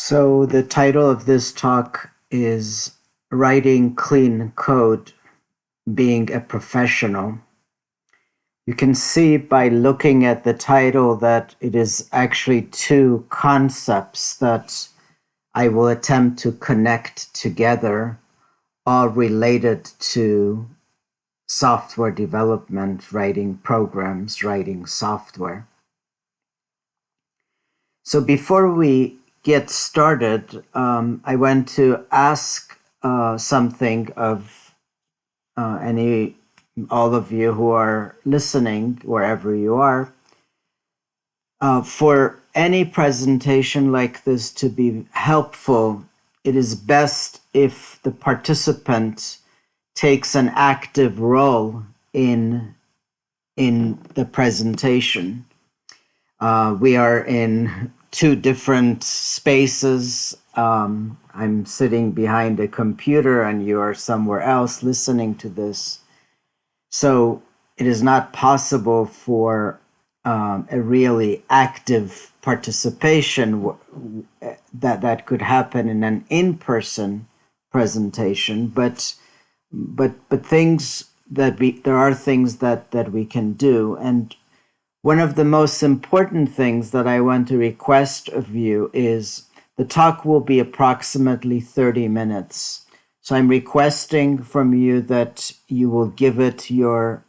So the title of this talk is Writing Clean Code, Being a Professional. You can see by looking at the title that it is actually two concepts that I will attempt to connect together, all related to software development, writing programs, writing software. So before we get started, I want to ask something of all of you who are listening, wherever you are. For any presentation like this to be helpful, it is best if the participant takes an active role in the presentation. We are in two different spaces. I'm sitting behind a computer and you are somewhere else listening to this. So it is not possible for a really active participation that could happen in an in-person presentation, but things that there are things that we can do. And one of the most important things that I want to request of you is the talk will be approximately 30 minutes. So I'm requesting from you that you will give it your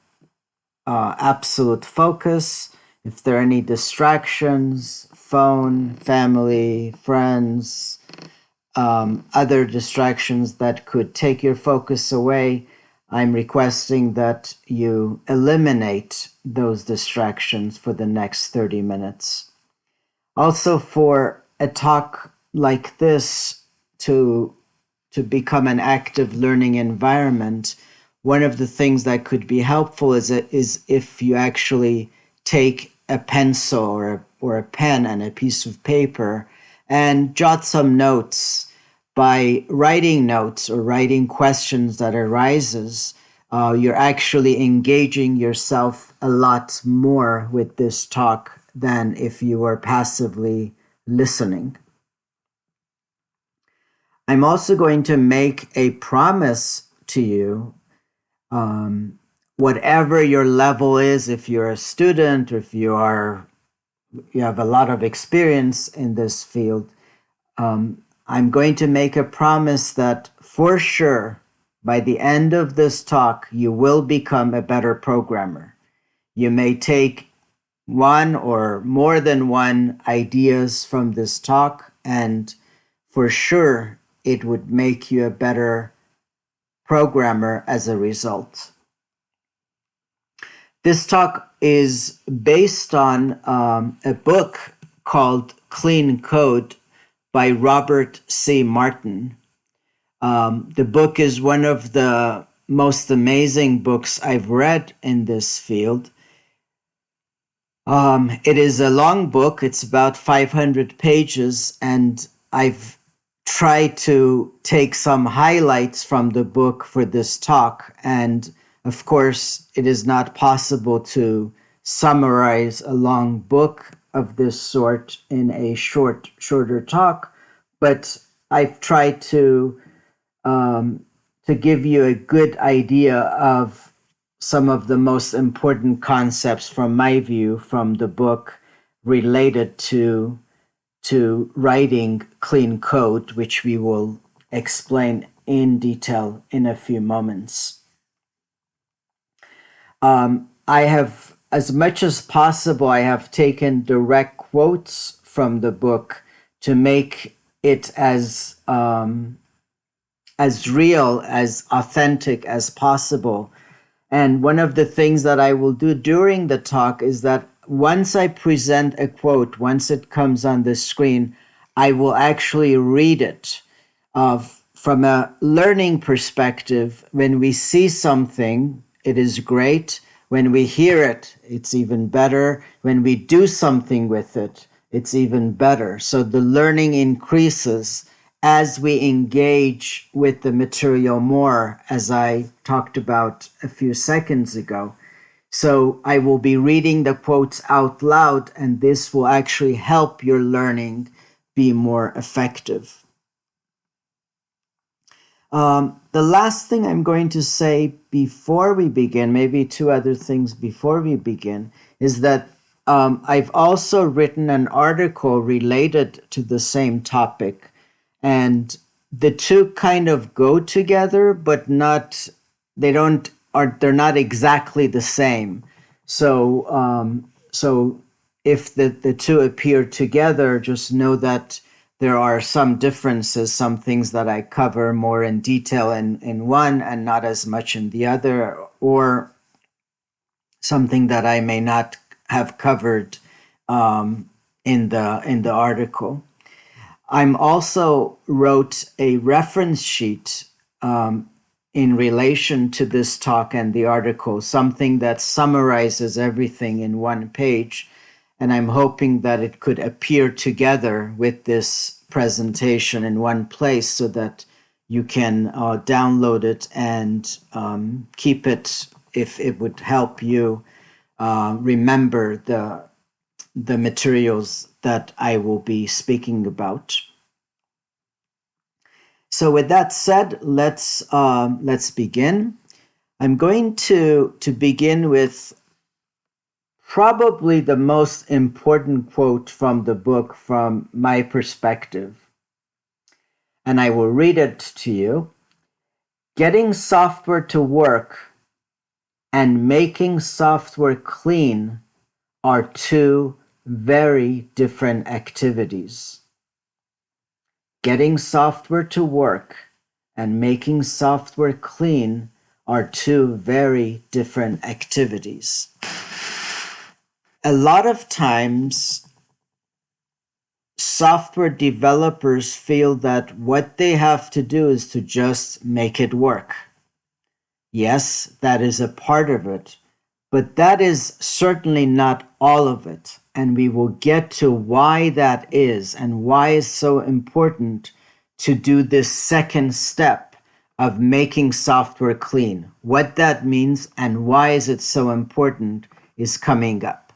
absolute focus. If there are any distractions, phone, family, friends, other distractions that could take your focus away, I'm requesting that you eliminate those distractions for the next 30 minutes. Also, for a talk like this to become an active learning environment, one of the things that could be helpful is if you actually take a pencil or a pen and a piece of paper and jot some notes. By writing notes or writing questions that arises, you're actually engaging yourself a lot more with this talk than if you were passively listening. I'm also going to make a promise to you, whatever your level is, if you're a student or if you have a lot of experience in this field, I'm going to make a promise that for sure, by the end of this talk, you will become a better programmer. You may take one or more than one ideas from this talk, and for sure, it would make you a better programmer as a result. This talk is based on a book called Clean Code by Robert C. Martin. The book is one of the most amazing books I've read in this field. It is a long book. It's about 500 pages, and I've tried to take some highlights from the book for this talk. And of course, it is not possible to summarize a long book of this sort in a shorter talk, but I've tried to give you a good idea of some of the most important concepts from my view from the book related to writing clean code, which we will explain in detail in a few moments. I have, as much as possible, I have taken direct quotes from the book to make it as real, as authentic as possible. And one of the things that I will do during the talk is that once I present a quote, once it comes on the screen, I will actually read it. From a learning perspective, when we see something, it is great. When we hear it, it's even better. When we do something with it, it's even better. So the learning increases as we engage with the material more, as I talked about a few seconds ago. So I will be reading the quotes out loud, and this will actually help your learning be more effective. The last thing I'm going to say before we begin, maybe two other things before we begin, is that I've also written an article related to the same topic, and the two kind of go together, but they're not exactly the same. So if the two appear together, just know that there are some differences, some things that I cover more in detail in one and not as much in the other, or something that I may not have covered in the article. I'm also wrote a reference sheet in relation to this talk and the article, something that summarizes everything in one page. And I'm hoping that it could appear together with this presentation in one place so that you can download it and keep it if it would help you remember the materials that I will be speaking about. So with that said, let's begin. I'm going to begin with probably the most important quote from the book from my perspective. And I will read it to you. Getting software to work and making software clean are two very different activities. Getting software to work and making software clean are two very different activities. A lot of times, software developers feel that what they have to do is to just make it work. Yes, that is a part of it, but that is certainly not all of it. And we will get to why that is and why it's so important to do this second step of making software clean. What that means and why is it so important is coming up.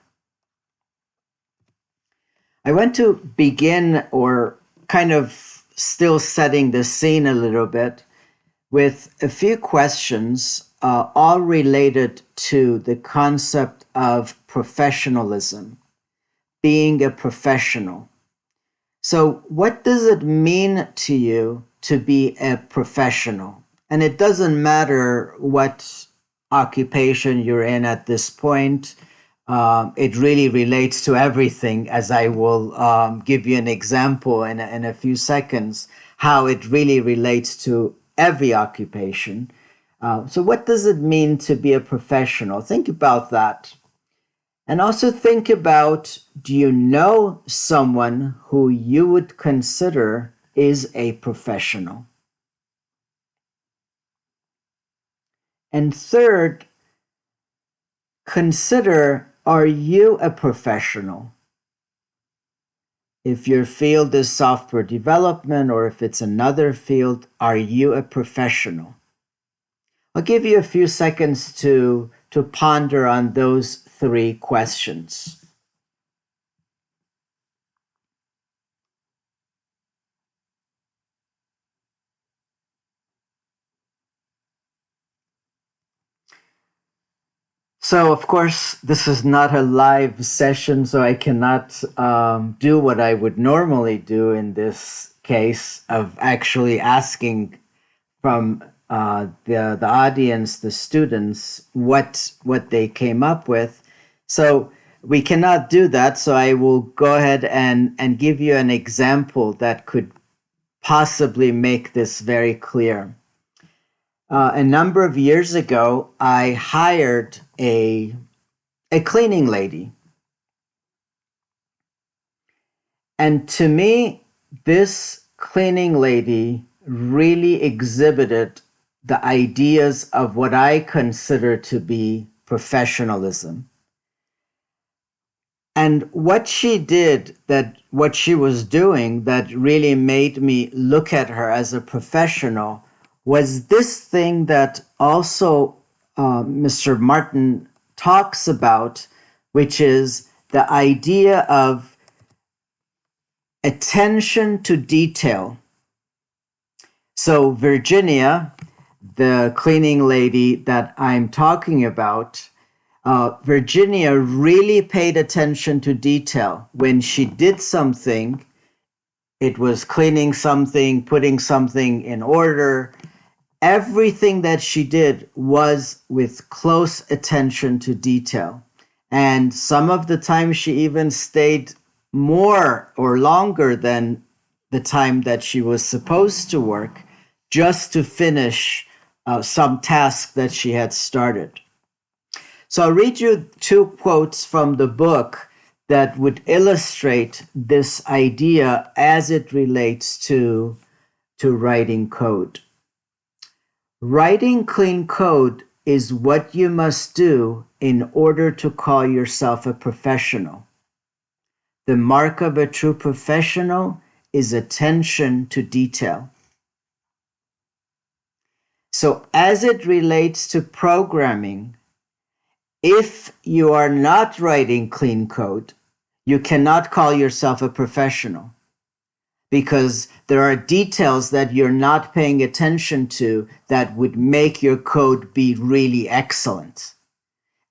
I want to begin, or kind of still setting the scene a little bit, with a few questions, all related to the concept of professionalism, being a professional. So what does it mean to you to be a professional? And it doesn't matter what occupation you're in at this point. It really relates to everything, as I will give you an example in a few seconds, how it really relates to every occupation. So what does it mean to be a professional? Think about that. And also think about, do you know someone who you would consider is a professional? And third, consider, are you a professional? If your field is software development or if it's another field, are you a professional? I'll give you a few seconds to ponder on those three questions. So, of course, this is not a live session, so I cannot do what I would normally do in this case of actually asking from the audience, the students, what they came up with. So we cannot do that. So I will go ahead and give you an example that could possibly make this very clear. A number of years ago, I hired a cleaning lady. And to me, this cleaning lady really exhibited the ideas of what I consider to be professionalism. And what she did, what she was doing that really made me look at her as a professional, was this thing that also Mr. Martin talks about, which is the idea of attention to detail. So Virginia, the cleaning lady that I'm talking about, Virginia really paid attention to detail. When she did something, it was cleaning something, putting something in order. Everything that she did was with close attention to detail. And some of the time she even stayed more or longer than the time that she was supposed to work just to finish some task that she had started. So I'll read you two quotes from the book that would illustrate this idea as it relates to writing code. Writing clean code is what you must do in order to call yourself a professional. The mark of a true professional is attention to detail. So as it relates to programming, if you are not writing clean code, you cannot call yourself a professional, because there are details that you're not paying attention to that would make your code be really excellent.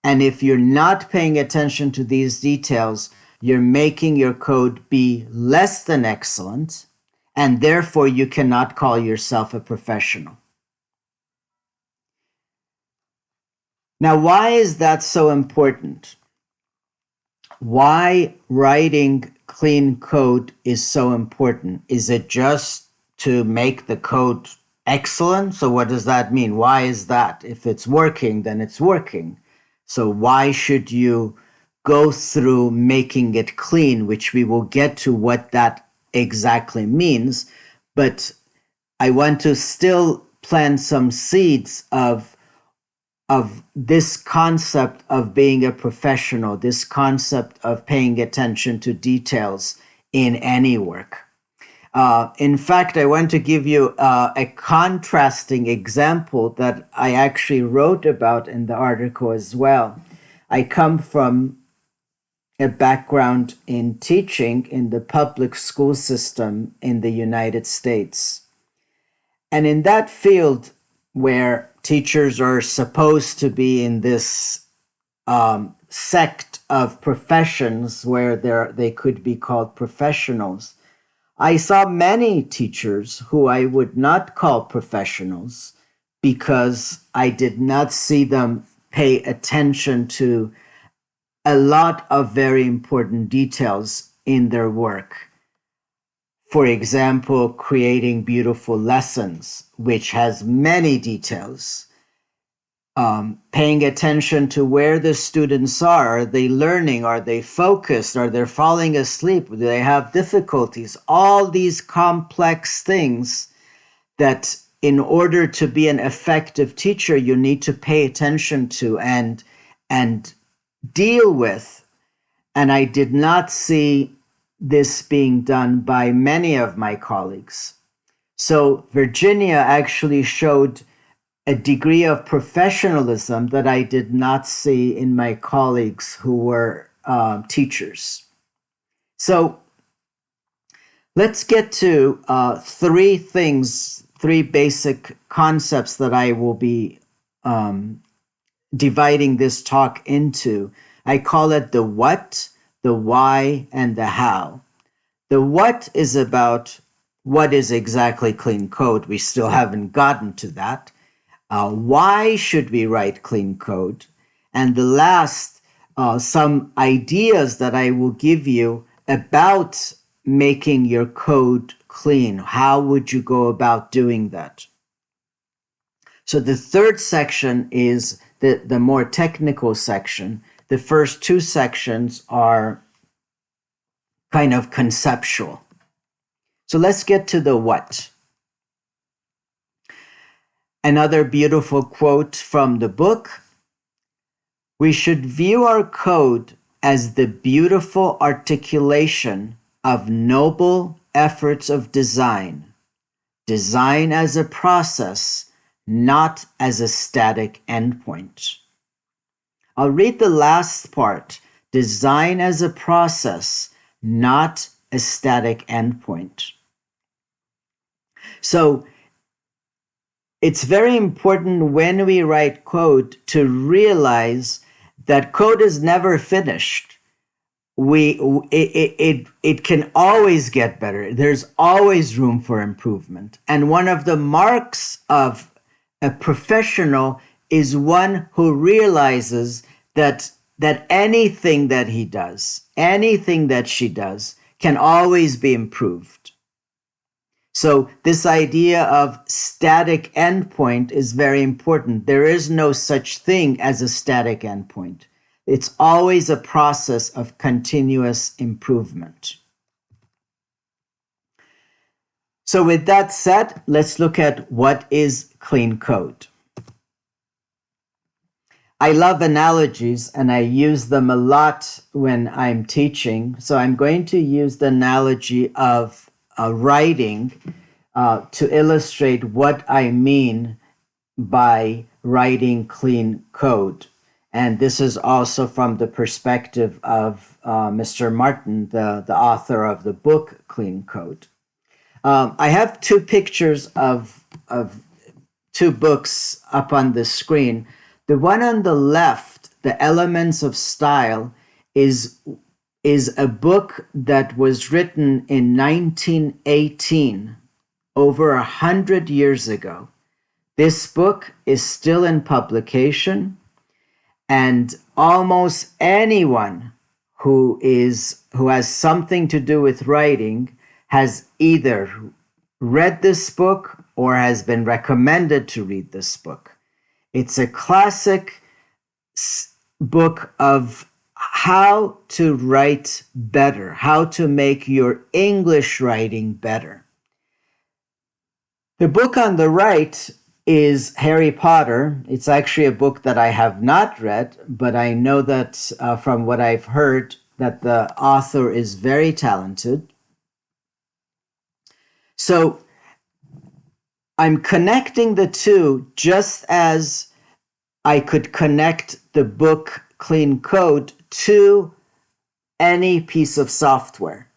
And if you're not paying attention to these details, you're making your code be less than excellent, and therefore you cannot call yourself a professional. Now, why is that so important? Why writing clean code is so important? Is it just to make the code excellent? So what does that mean? Why is that? If it's working, then it's working. So why should you go through making it clean, which we will get to what that exactly means. But I want to still plant some seeds of this concept of being a professional, this concept of paying attention to details in any work. In fact, I want to give you a contrasting example that I actually wrote about in the article as well. I come from a background in teaching in the public school system in the United States. And in that field where teachers are supposed to be in this sect of professions where they could be called professionals, I saw many teachers who I would not call professionals because I did not see them pay attention to a lot of very important details in their work. For example, creating beautiful lessons, which has many details. Paying attention to where the students are. Are they learning? Are they focused? Are they falling asleep? Do they have difficulties? All these complex things that in order to be an effective teacher, you need to pay attention to and deal with. And I did not see this being done by many of my colleagues. So Virginia actually showed a degree of professionalism that I did not see in my colleagues who were teachers. So let's get to three basic concepts that I will be dividing this talk into. I call it the what, the why, and the how. The what is about what is exactly clean code. We still haven't gotten to that. Why should we write clean code? And the last, some ideas that I will give you about making your code clean. How would you go about doing that? So the third section is the more technical section. The first two sections are kind of conceptual. So let's get to the what. Another beautiful quote from the book: "We should view our code as the beautiful articulation of noble efforts of design. Design as a process, not as a static endpoint." I'll read the last part. Design as a process, not a static endpoint. So it's very important when we write code to realize that code is never finished. It can always get better. There's always room for improvement. And one of the marks of a professional is one who realizes that anything that he does, anything that she does, can always be improved. So this idea of static endpoint is very important. There is no such thing as a static endpoint. It's always a process of continuous improvement. So with that said, let's look at what is clean code. I love analogies and I use them a lot when I'm teaching. So I'm going to use the analogy of writing to illustrate what I mean by writing clean code. And this is also from the perspective of Mr. Martin, the author of the book Clean Code. I have two pictures of two books up on the screen. The one on the left, The Elements of Style, is a book that was written in 1918, over 100 years ago. This book is still in publication, and almost anyone who has something to do with writing has either read this book or has been recommended to read this book. It's a classic book of how to write better, how to make your English writing better. The book on the right is Harry Potter. It's actually a book that I have not read, but I know that from what I've heard that the author is very talented. So I'm connecting the two just as I could connect the book Clean Code to any piece of software.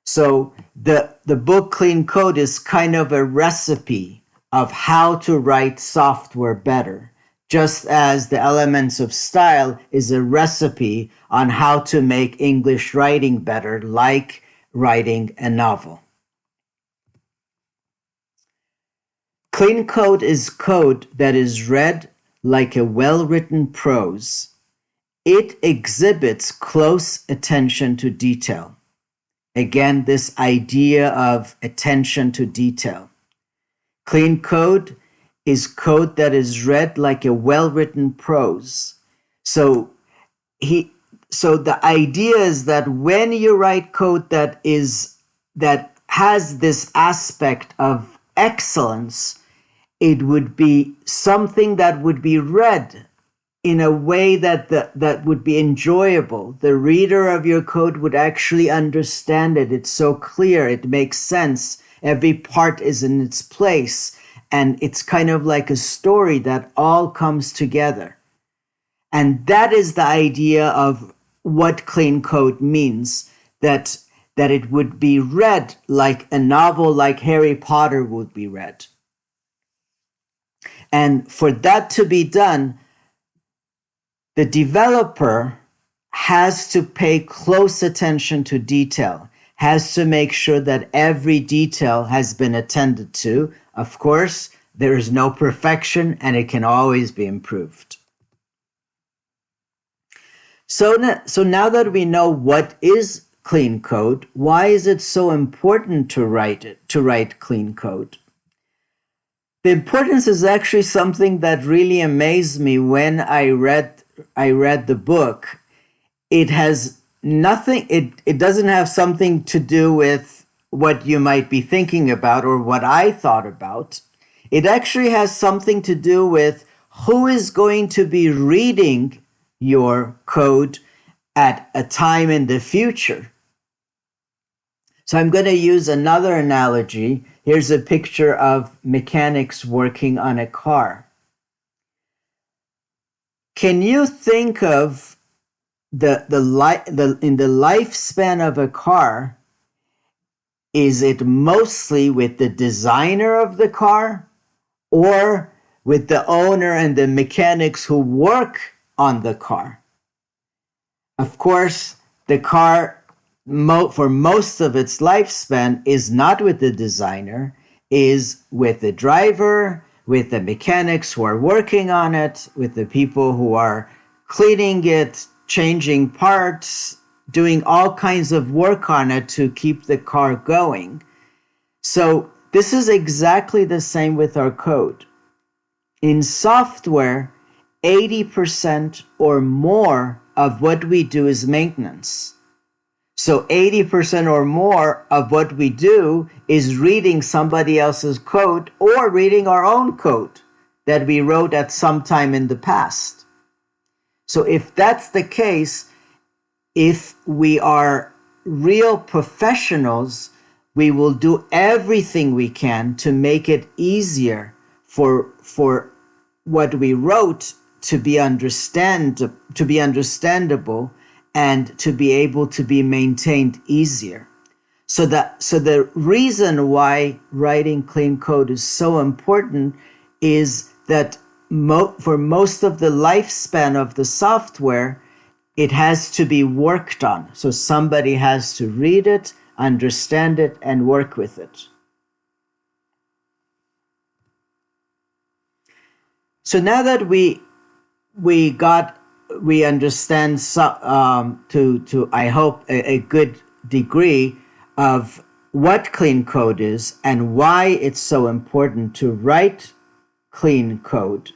So the book Clean Code is kind of a recipe of how to write software better, just as the Elements of Style is a recipe on how to make English writing better, like writing a novel. Clean code is code that is read like a well-written prose. It exhibits close attention to detail. Again, this idea of attention to detail. Clean code is code that is read like a well-written prose. So the idea is that when you write code that has this aspect of excellence, it would be something that would be read in a way that would be enjoyable. The reader of your code would actually understand it. It's so clear, it makes sense. Every part is in its place, and it's kind of like a story that all comes together. And that is the idea of what clean code means, that it would be read like a novel, like Harry Potter would be read. And for that to be done, the developer has to pay close attention to detail, has to make sure that every detail has been attended to. Of course, there is no perfection and it can always be improved. So now that we know what is clean code, why is it so important to write clean code? The importance is actually something that really amazed me when I read the book. It has nothing, it doesn't have something to do with what you might be thinking about or what I thought about. It actually has something to do with who is going to be reading your code at a time in the future. So I'm going to use another analogy. Here's a picture of mechanics working on a car. Can you think of in the lifespan of a car, Is it mostly with the designer of the car or with the owner and the mechanics who work on the car? Of course, the car, for most of its lifespan, is not with the designer, is with the driver, with the mechanics who are working on it, with the people who are cleaning it, changing parts, doing all kinds of work on it to keep the car going. So this is exactly the same with our code. In software, 80% or more of what we do is maintenance. So 80% or more of what we do is reading somebody else's code or reading our own code that we wrote at some time in the past. So if that's the case, if we are real professionals, we will do everything we can to make it easier for what we wrote to be understandable and to be able to be maintained easier. So the reason why writing clean code is so important is that for most of the lifespan of the software, it has to be worked on. So somebody has to read it, understand it, and work with it. So now that we understand to I hope a good degree of what clean code is and why it's so important to write clean code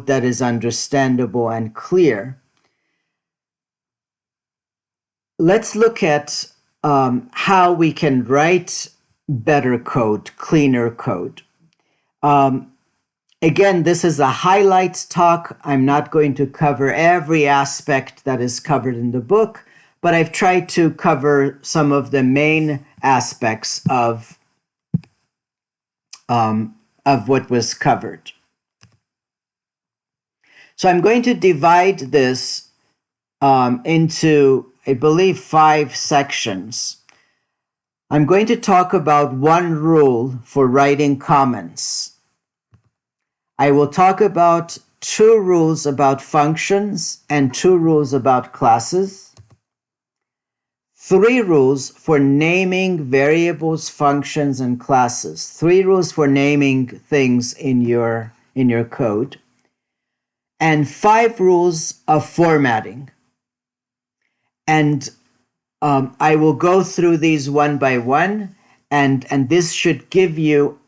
that is understandable and clear. Let's look at how we can write better code, cleaner code. Again, this is a highlights talk. I'm not going to cover every aspect that is covered in the book, but I've tried to cover some of the main aspects of what was covered. So I'm going to divide this into, I believe, 5 sections. I'm going to talk about one rule for writing comments. I will talk about 2 rules about functions and 2 rules about classes. 3 rules for naming variables, functions, and classes. 3 rules for naming things in your code. And 5 rules of formatting. And I will go through these one by one, and this should give you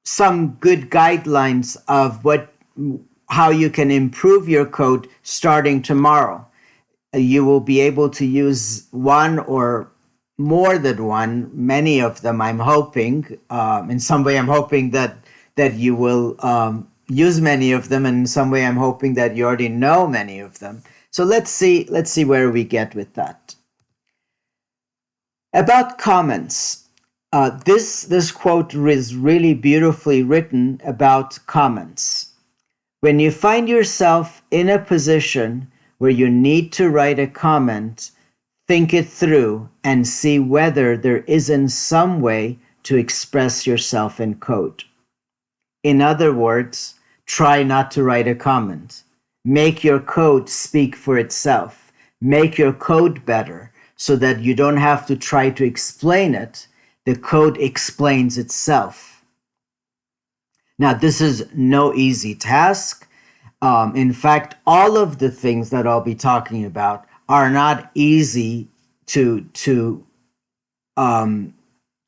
some good guidelines of how you can improve your code starting tomorrow. You will be able to use one or more than one, many of them, I'm hoping. In some way, I'm hoping that you will use many of them, and in some way, I'm hoping that you already know many of them. So let's see where we get with that. About comments. This quote is really beautifully written about comments. When you find yourself in a position where you need to write a comment, think it through and see whether there isn't some way to express yourself in code. In other words, try not to write a comment. Make your code speak for itself. Make your code better so that you don't have to try to explain it. The code explains itself. Now, this is no easy task. In fact, all of the things that I'll be talking about are not easy to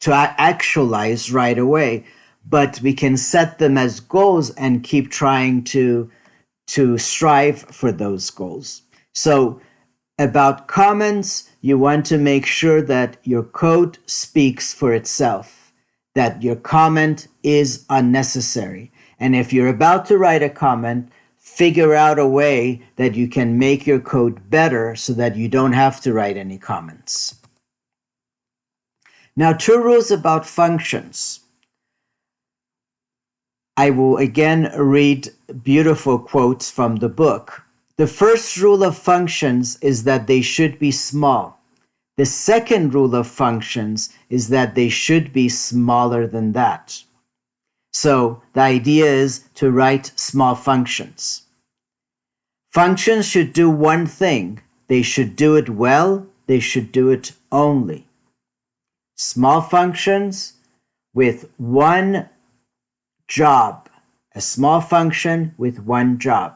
actualize right away, but we can set them as goals and keep trying to strive for those goals. So about comments, you want to make sure that your code speaks for itself, that your comment is unnecessary. And if you're about to write a comment, figure out a way that you can make your code better so that you don't have to write any comments. Now, 2 rules about functions. I will again read beautiful quotes from the book. The first rule of functions is that they should be small. The second rule of functions is that they should be smaller than that. So the idea is to write small functions. Functions should do one thing. They should do it well. They should do it only. Small functions with one job. A small function with one job.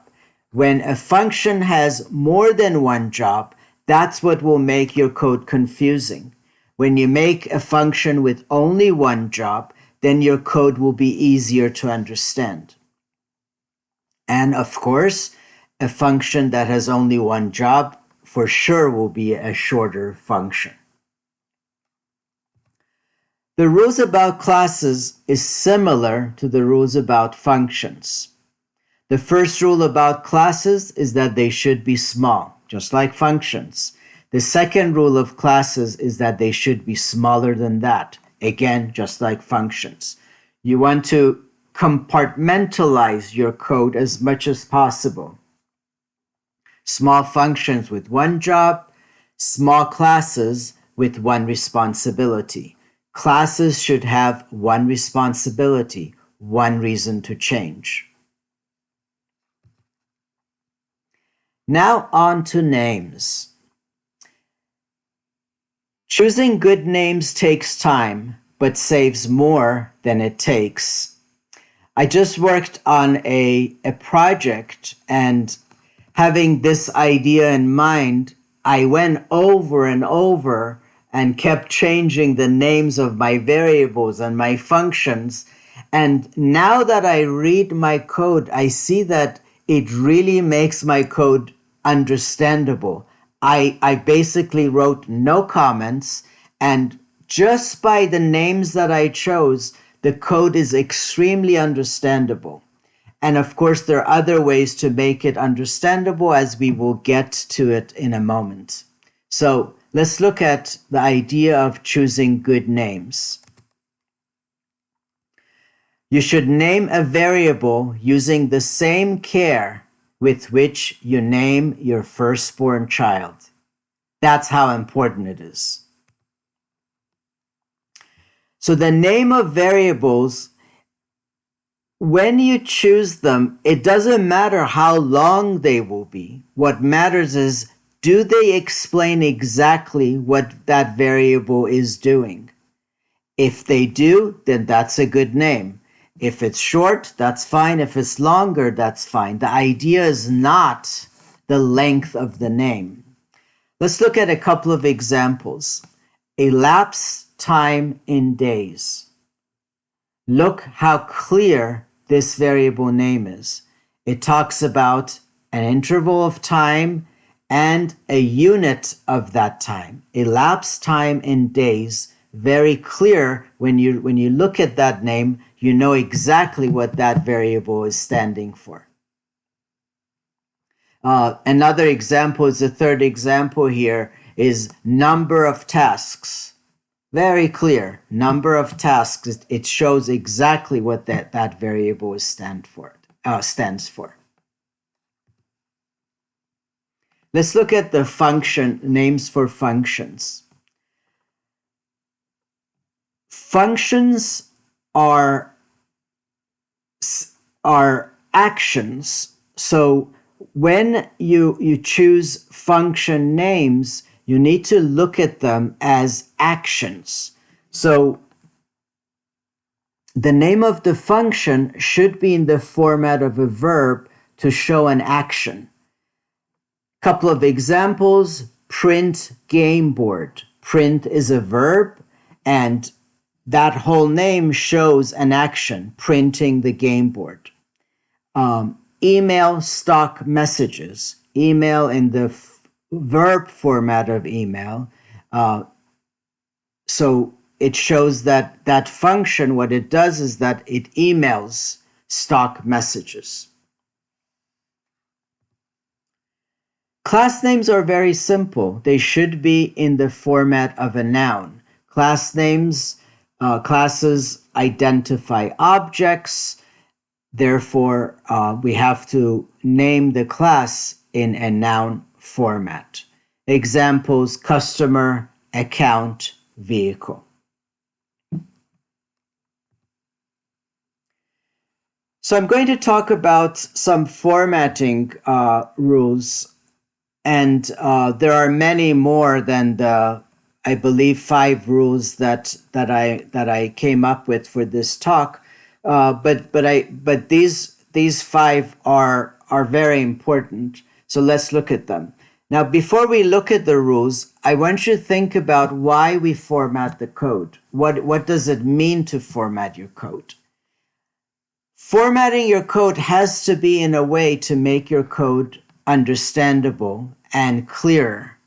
When a function has more than one job, that's what will make your code confusing. When you make a function with only one job, then your code will be easier to understand. And of course, a function that has only one job for sure will be a shorter function. The rules about classes is similar to the rules about functions. The first rule about classes is that they should be small, just like functions. The second rule of classes is that they should be smaller than that, again, just like functions. You want to compartmentalize your code as much as possible. Small functions with one job, small classes with one responsibility. Classes should have one responsibility, one reason to change. Now on to names. Choosing good names takes time, but saves more than it takes. I just worked on a project, and having this idea in mind, I went over and over and kept changing the names of my variables and my functions. And now that I read my code, I see that it really makes my code understandable. I basically wrote no comments, and just by the names that I chose, the code is extremely understandable. And of course, there are other ways to make it understandable, as we will get to it in a moment. So let's look at the idea of choosing good names. You should name a variable using the same care with which you name your firstborn child. That's how important it is. So the name of variables, when you choose them, it doesn't matter how long they will be. What matters is, do they explain exactly what that variable is doing? If they do, then that's a good name. If it's short, that's fine. If it's longer, that's fine. The idea is not the length of the name. Let's look at a couple of examples. Elapsed time in days. Look how clear this variable name is. It talks about an interval of time and a unit of that time. Elapsed time in days. Very clear. When you look at that name, you know exactly what that variable is standing for. Another example is the third example here is number of tasks. Very clear. Number of tasks. It shows exactly what that variable stands for. Let's look at the function names for functions. Functions are actions. So when you choose function names, you need to look at them as actions. So the name of the function should be in the format of a verb to show an action. Couple of examples: print game board. Print is a verb, and that whole name shows an action, printing the game board. Email stock messages. Email in the verb format of email. So it shows that function, what it does is that it emails stock messages. Class names are very simple. They should be in the format of a noun. Class names, classes identify objects. Therefore, we have to name the class in a noun format. Examples: customer, account vehicle. So I'm going to talk about some formatting rules, and there are many more than the, I believe, 5 rules that I came up with for this talk. But these 5 are very important. So let's look at them. Now, before we look at the rules, I want you to think about why we format the code. What does it mean to format your code? Formatting your code has to be in a way to make your code understandable and clear.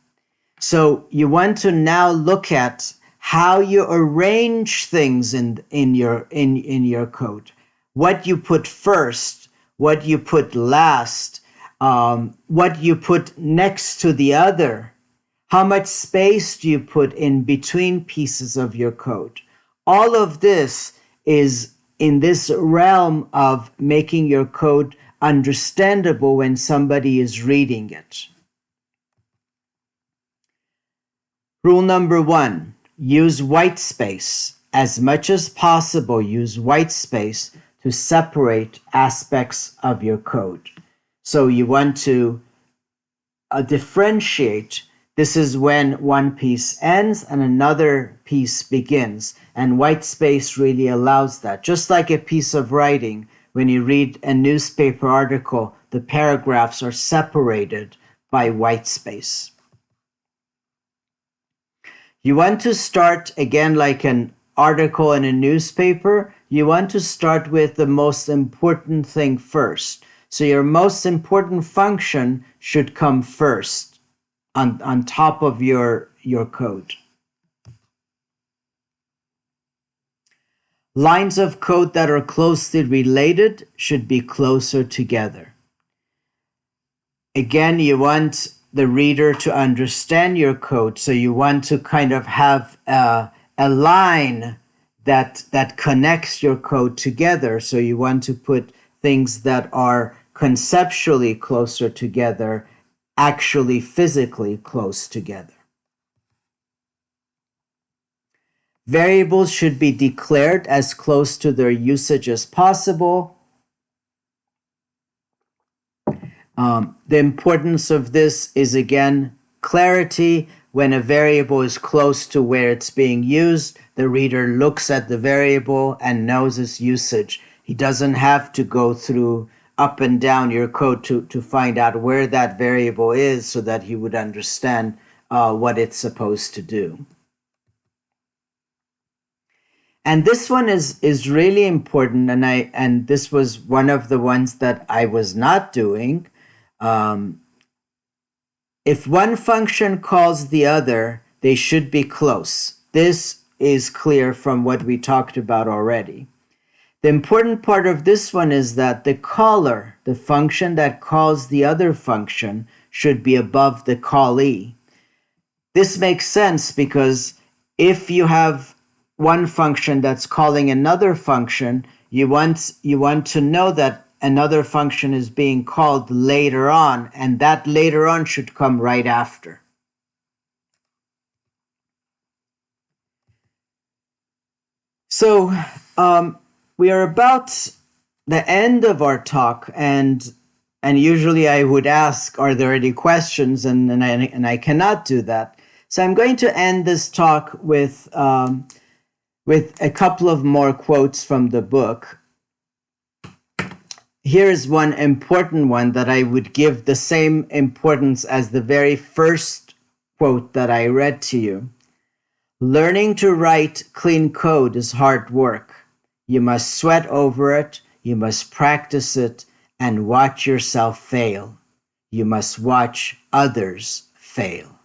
So you want to now look at how you arrange things in your code. What you put first, what you put last, what you put next to the other. How much space do you put in between pieces of your code? All of this is in this realm of making your code understandable when somebody is reading it. Rule number 1, use white space. As much as possible, use white space to separate aspects of your code. So you want to differentiate. This is when one piece ends and another piece begins. And white space really allows that. Just like a piece of writing, when you read a newspaper article, the paragraphs are separated by white space. You want to start, again, like an article in a newspaper, you want to start with the most important thing first. So your most important function should come first on top of your code. Lines of code that are closely related should be closer together. Again, you want the reader to understand your code, so you want to kind of have a line that connects your code together. So you want to put things that are conceptually closer together, actually physically close together. Variables should be declared as close to their usage as possible. The importance of this is, again, clarity. When a variable is close to where it's being used, the reader looks at the variable and knows its usage. He doesn't have to go through up and down your code to find out where that variable is so that he would understand what it's supposed to do. And this one is really important, and this was one of the ones that I was not doing. If one function calls the other, they should be close. This is clear from what we talked about already. The important part of this one is that the caller, the function that calls the other function, should be above the callee. This makes sense because if you have one function that's calling another function, you want to know that another function is being called later on, and that later on should come right after. So we are about the end of our talk, and usually I would ask, are there any questions? And I cannot do that. So I'm going to end this talk with a couple of more quotes from the book. Here is one important one that I would give the same importance as the very first quote that I read to you. Learning to write clean code is hard work. You must sweat over it, you must practice it, and watch yourself fail. You must watch others fail.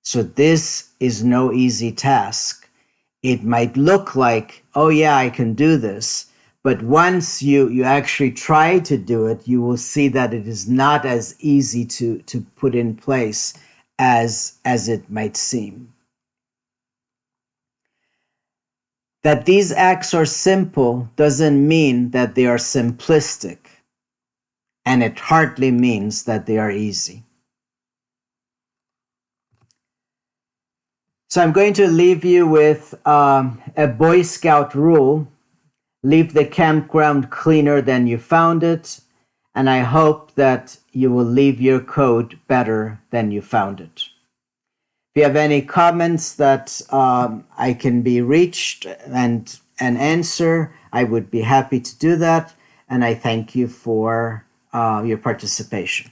So this is no easy task. It might look like, oh yeah, I can do this. But once you actually try to do it, you will see that it is not as easy to put in place as it might seem. That these acts are simple doesn't mean that they are simplistic, and it hardly means that they are easy. So I'm going to leave you with a Boy Scout rule. Leave the campground cleaner than you found it. And I hope that you will leave your code better than you found it. If you have any comments that I can be reached and answer, I would be happy to do that. And I thank you for your participation.